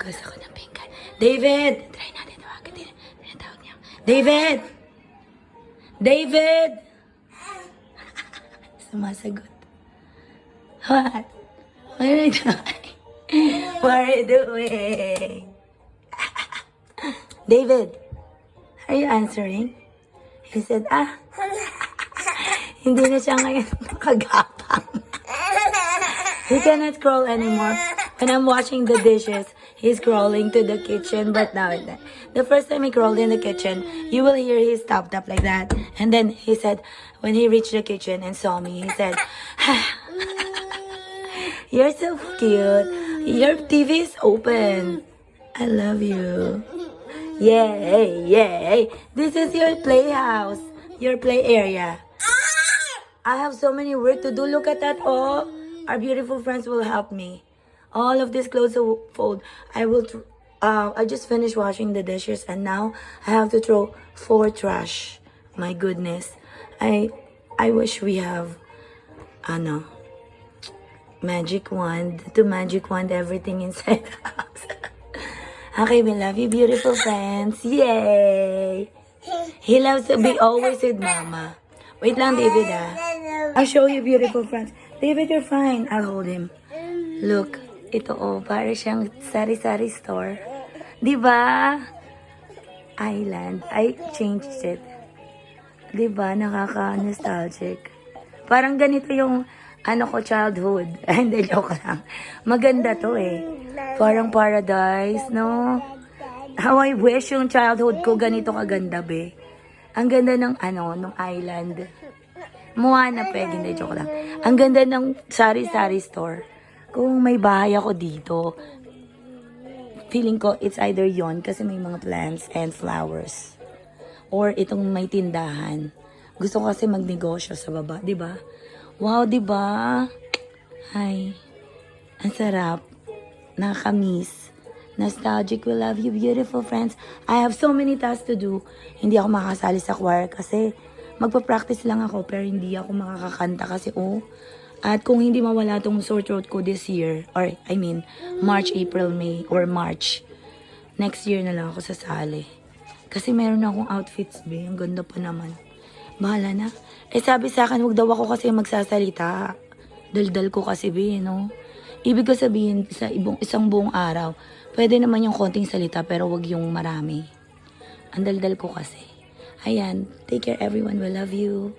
Hugas ako ng pinggan. David! Try natin tawagan din. Tinatawag niya. David! David! Sumasagot. What? What are you doing? What are you doing? David, are you answering? He said, hindi na siya ngayon makagapang. He cannot crawl anymore. When I'm washing the dishes, he's crawling to the kitchen, but now and then. The first time he crawled in the kitchen, you will hear he stopped up like that. And then he said, when he reached the kitchen and saw me, he said, you're so cute. Your TV is open. I love you. Yay, yay. This is your playhouse, your play area. I have so many work to do. Look at that. Oh, our beautiful friends will help me. All of these clothes will fold. I just finished washing the dishes and now I have to throw 4 trash. My goodness. I wish we have magic wand to magic wand everything inside the house. Okay, we love you, beautiful friends. Yay! He loves to be always with Mama. Wait lang, David, I'll show you, beautiful friends. David, you're fine. I'll hold him. Look, ito para siyang sari-sari store. Diba? Island. I changed it. Diba? Nakaka-nostalgic. Parang ganito yung childhood. Hindi, joke lang. Maganda to Parang paradise, no? How I wish yung childhood ko ganito kaganda, be. Ang ganda ng nung island. Moana pwede, hindi, joke lang. Ang ganda ng sari-sari store. Kung may bahay ako dito, feeling ko it's either yon kasi may mga plants and flowers. Or itong may tindahan. Gusto ko kasi magnegosyo sa baba, di ba? Wow, di ba? Ay, ang sarap. Nakakamiss. Nostalgic, we love you, beautiful friends. I have so many tasks to do. Hindi ako makakasali sa choir kasi magpa-practice lang ako pero hindi ako makakakanta kasi At kung hindi mawala tong sore throat ko this year, or I mean, March, April, May, or March, next year na lang ako sasali. Kasi meron na akong outfits, be. Ang ganda pa naman. Bahala na. Sabi sa akin, huwag daw ako kasi magsasalita. Daldal ko kasi, be, no? Ibig ko sabihin, sa isang buong araw, pwede naman yung konting salita, pero wag yung marami. Ang daldal ko kasi. Ayan, take care everyone. We love you.